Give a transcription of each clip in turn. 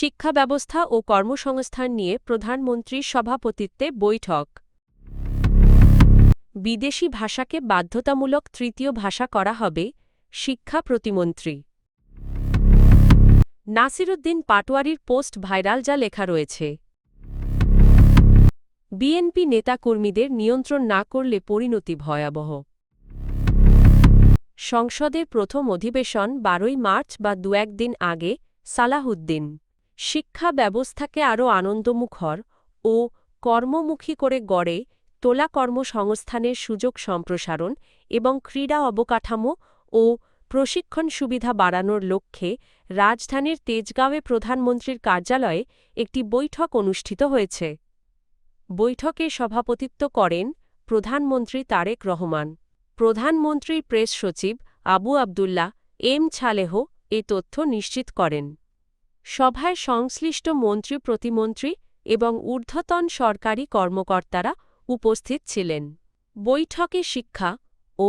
শিক্ষা ব্যবস্থা ও কর্মসংস্থান নিয়ে প্রধানমন্ত্রীর সভাপতিত্বে বৈঠক। বিদেশি ভাষাকে বাধ্যতামূলক তৃতীয় ভাষা করা হবে, শিক্ষা প্রতিমন্ত্রী। নাসিরুদ্দিন পাটোয়ারির পোস্ট ভাইরাল, যা লেখা রয়েছে, বিএনপি নেতাকর্মীদের নিয়ন্ত্রণ না করলে পরিণতি ভয়াবহ। সংসদের প্রথম অধিবেশন 12ই মার্চ বা দু-এক দিন আগে। সালাহুদ্দিন, শিক্ষা ব্যবস্থাকে আরও আনন্দমুখর ও কর্মমুখী করে গড়ে তোলা, কর্মসংস্থানের সুযোগ সম্প্রসারণ এবং ক্রীড়া অবকাঠামো ও প্রশিক্ষণ সুবিধা বাড়ানোর লক্ষ্যে রাজধানীর তেজগাঁওয়ে প্রধানমন্ত্রীর কার্যালয়ে একটি বৈঠক অনুষ্ঠিত হয়েছে। বৈঠকে সভাপতিত্ব করেন প্রধানমন্ত্রী তারেক রহমান। প্রধানমন্ত্রীর প্রেস সচিব আবু আবদুল্লাহ এম ছালেহ এ তথ্য নিশ্চিত করেন। সভায় সংশ্লিষ্ট মন্ত্রী, প্রতিমন্ত্রী এবং ঊর্ধ্বতন সরকারি কর্মকর্তারা উপস্থিত ছিলেন। বৈঠকে শিক্ষা ও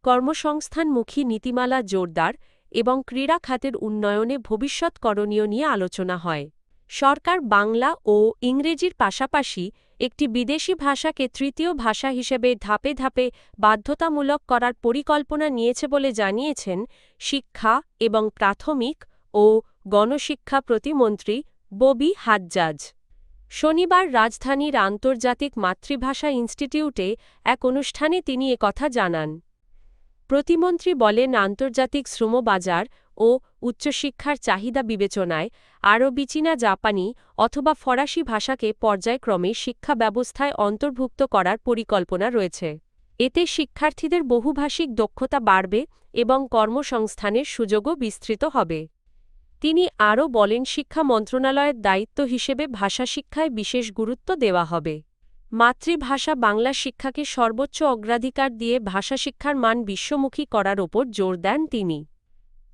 কর্মসংস্থানমুখী নীতিমালা জোরদার এবং ক্রীড়া খাতের উন্নয়নে ভবিষ্যৎ করণীয় নিয়ে আলোচনা হয়। সরকার বাংলা ও ইংরেজির পাশাপাশি একটি বিদেশি ভাষাকে তৃতীয় ভাষা হিসেবে ধাপে ধাপে বাধ্যতামূলক করার পরিকল্পনা নিয়েছে বলে জানিয়েছেন শিক্ষা এবং প্রাথমিক ও গণশিক্ষা প্রতিমন্ত্রী ববি হাজ্জাজ। শনিবার রাজধানীর আন্তর্জাতিক মাতৃভাষা ইনস্টিটিউটে এক অনুষ্ঠানে তিনি একথা জানান। প্রতিমন্ত্রী বলেন, আন্তর্জাতিক শ্রমবাজার ও উচ্চশিক্ষার চাহিদা বিবেচনায় আরবি, চীনা, জাপানি অথবা ফরাসি ভাষাকে পর্যায়ক্রমে শিক্ষা ব্যবস্থায় অন্তর্ভুক্ত করার পরিকল্পনা রয়েছে। এতে শিক্ষার্থীদের বহুভাষিক দক্ষতা বাড়বে এবং কর্মসংস্থানের সুযোগও বিস্তৃত হবে। তিনি আরও বলেন, শিক্ষা মন্ত্রণালয়ের দায়িত্ব হিসেবে ভাষা শিক্ষায় বিশেষ গুরুত্ব দেওয়া হবে। মাতৃভাষা বাংলা শিক্ষাকে সর্বোচ্চ অগ্রাধিকার দিয়ে ভাষা শিক্ষার মান বিশ্বমুখী করার ওপর জোর দেন তিনি।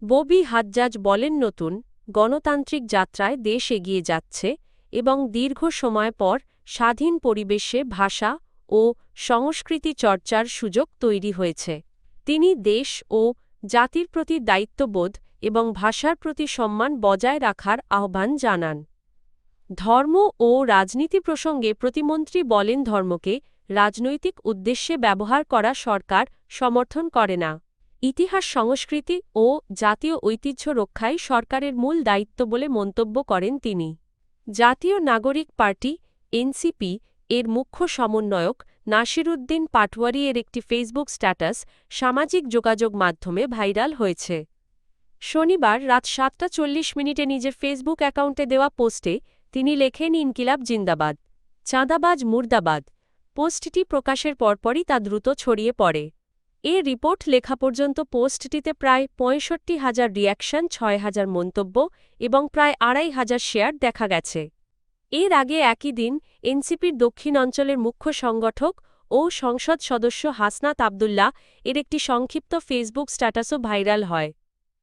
ববি হাজ্জাজ বলেন, নতুন গণতান্ত্রিক যাত্রায় দেশ এগিয়ে যাচ্ছে এবং দীর্ঘ সময় পর স্বাধীন পরিবেশে ভাষা ও সংস্কৃতি চর্চার সুযোগ তৈরি হয়েছে। তিনি দেশ ও জাতির প্রতি দায়িত্ববোধ এবং ভাষার প্রতি সম্মান বজায় রাখার আহ্বান জানান। ধর্ম ও রাজনীতি প্রসঙ্গে প্রতিমন্ত্রী বলেন, ধর্মকে রাজনৈতিক উদ্দেশ্যে ব্যবহার করা সরকার সমর্থন করে না। ইতিহাস, সংস্কৃতি ও জাতীয় ঐতিহ্য রক্ষাই সরকারের মূল দায়িত্ব বলে মন্তব্য করেন তিনি। জাতীয় নাগরিক পার্টি এনসিপি এর মুখ্য সমন্বয়ক নাসিরুদ্দিন পাটোয়ারি এর একটি ফেসবুক স্ট্যাটাস সামাজিক যোগাযোগ মাধ্যমে ভাইরাল হয়েছে। শনিবার রাত 7টা 40 মিনিটে নিজের ফেসবুক অ্যাকাউন্টে দেওয়া পোস্টে তিনি লেখেন, ইনকিলাব জিন্দাবাদ, চাঁদাবাজ মুর্দাবাদ। পোস্টটি প্রকাশের পরপরই তা দ্রুত ছড়িয়ে পড়ে। এ রিপোর্ট লেখা পর্যন্ত পোস্টটিতে প্রায় 65,000 রিয়াকশন, 6,000 মন্তব্য এবং প্রায় 2,500 শেয়ার দেখা গেছে। এর আগে একই দিন এনসিপির দক্ষিণ অঞ্চলের মুখ্য সংগঠক ও সংসদ সদস্য হাসনাত আবদুল্লাহ এর একটি সংক্ষিপ্ত ফেসবুক স্ট্যাটাসও ভাইরাল হয়।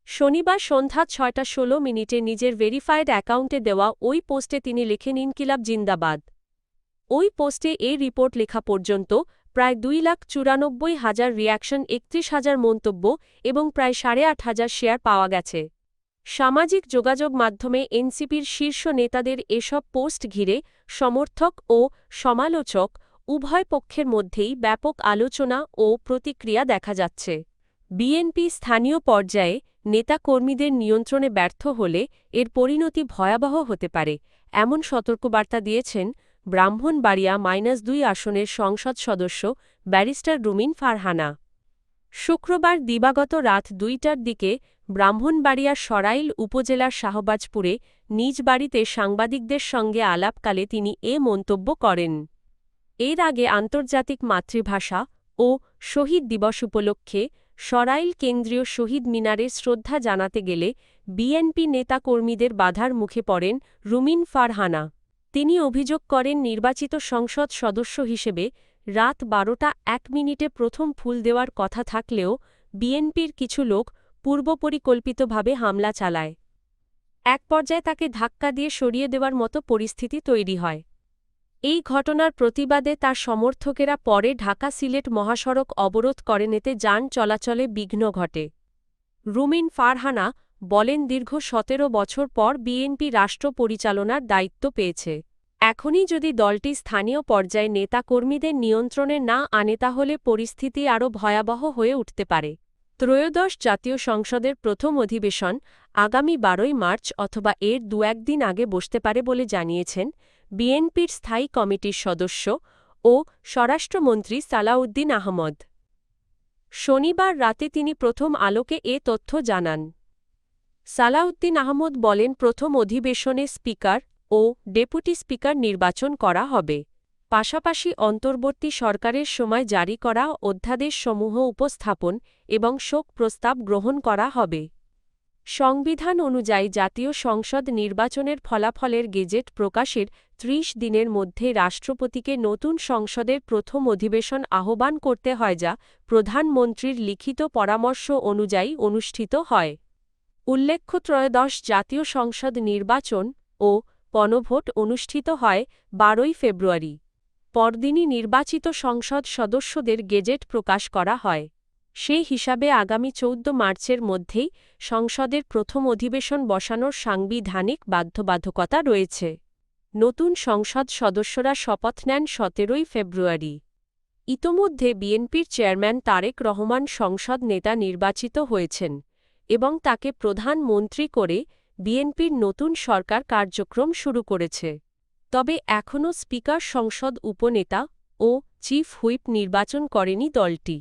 শনিবার সন্ধ্যা 6টা 16 মিনিটে নিজের ভেরিফায়েড অ্যাকাউন্টে দেওয়া ওই পোস্টে তিনি লেখেন, ইনকিলাব জিন্দাবাদ। ওই পোস্টে এ রিপোর্ট লেখা পর্যন্ত প্রায় 2,94,000 রিয়াকশন, 31,000 মন্তব্য এবং প্রায় 8,500 শেয়ার পাওয়া গেছে। সামাজিক যোগাযোগ মাধ্যমে এনসিপির শীর্ষ নেতাদের এসব পোস্ট ঘিরে সমর্থক ও সমালোচক উভয় পক্ষের মধ্যেই ব্যাপক আলোচনা ও প্রতিক্রিয়া দেখা যাচ্ছে। বিএনপি স্থানীয় পর্যায়ে নেতাকর্মীদের নিয়ন্ত্রণে ব্যর্থ হলে এর পরিণতি ভয়াবহ হতে পারে, এমন সতর্কবার্তা দিয়েছেন ব্রাহ্মণবাড়িয়া -2 আসনের সংসদ সদস্য ব্যারিস্টার রুমিন ফারহানা। শুক্রবার দিবাগত রাত 2টার দিকে ব্রাহ্মণবাড়িয়ার সরাইল উপজেলার শাহবাজপুরে নিজ বাড়িতে সাংবাদিকদের সঙ্গে আলাপকালে তিনি এ মন্তব্য করেন। এর আগে আন্তর্জাতিক মাতৃভাষা ও শহীদ দিবস উপলক্ষে সরাইল কেন্দ্রীয় শহীদ মিনারে শ্রদ্ধা জানাতে গেলে বিএনপি নেতাকর্মীদের বাধার মুখে পড়েন রুমিন ফারহানা। তিনি অভিযোগ করেন, নির্বাচিত সংসদ সদস্য হিসেবে রাত 12টা 1 মিনিটে প্রথম ফুল দেওয়ার কথা থাকলেও বিএনপির কিছু লোক পূর্বপরিকল্পিতভাবে হামলা চালায়। এক পর্যায়ে তাকে ধাক্কা দিয়ে সরিয়ে দেওয়ার মতো পরিস্থিতি তৈরি হয়। এই ঘটনার প্রতিবাদে তার সমর্থকেরা পরে ঢাকা-সিলেট মহাসড়ক অবরোধ করেন, এতে যান চলাচলে বিঘ্ন ঘটে। রুমিন ফারহানা বলেন দীর্ঘ ১৭ বছর পর বিএনপি রাষ্ট্র পরিচালনার দায়িত্ব পেয়েছে। এখনই যদি দলটি স্থানীয় পর্যায়ে নেতা-কর্মীদের নিয়ন্ত্রণে না আনে তাহলে পরিস্থিতি আরও ভয়াবহ হয়ে উঠতে পারে। ত্রয়োদশ জাতীয় সংসদের প্রথম অধিবেশন আগামী ১২ই মার্চ অথবা এর দু-এক দিন আগে বসতে পারে বলে জানিয়েছেন বিএনপির স্থায়ী কমিটির সদস্য ও স্বরাষ্ট্রমন্ত্রী সালাউদ্দিন আহমদ। শনিবার রাতে তিনি প্রথম আলোকে এ তথ্য জানান। সালাউদ্দিন আহমদ বলেন প্রথম অধিবেশনে স্পিকার ও ডেপুটি স্পিকার নির্বাচন করা হবে। পাশাপাশি অন্তর্বর্তী সরকারের সময় জারি করা অধ্যাদেশসমূহ উপস্থাপন এবং শোক প্রস্তাব গ্রহণ করা হবে। সংবিধান অনুযায়ী জাতীয় সংসদ নির্বাচনের ফলাফলের গেজেট প্রকাশের ৩০ দিনের মধ্যে রাষ্ট্রপতিকে নতুন সংসদের প্রথম অধিবেশন আহ্বান করতে হয় যা প্রধানমন্ত্রীর লিখিত পরামর্শ অনুযায়ী অনুষ্ঠিত হয়। উল্লেখ্য ত্রয়োদশ জাতীয় সংসদ নির্বাচন ও গণভোট অনুষ্ঠিত হয় ১২ই ফেব্রুয়ারি। পরদিনই নির্বাচিত সংসদ সদস্যদের গেজেট প্রকাশ করা হয়। সেই হিসাবে আগামী ১৪ মার্চের মধ্যেই সংসদের প্রথম অধিবেশন বসানোর সাংবিধানিক বাধ্যবাধকতা রয়েছে। নতুন সংসদ সদস্যরা শপথ নেন ১৭ই ফেব্রুয়ারি। ইতোমধ্যে বিএনপির চেয়ারম্যান তারেক রহমান সংসদ নেতা নির্বাচিত হয়েছেন এবং তাকে প্রধানমন্ত্রী করে বিএনপির নতুন সরকার কার্যক্রম শুরু করেছে। তবে এখনও স্পিকার সংসদ উপনেতা ও চিফ হুইপ নির্বাচন করেনি দলটি।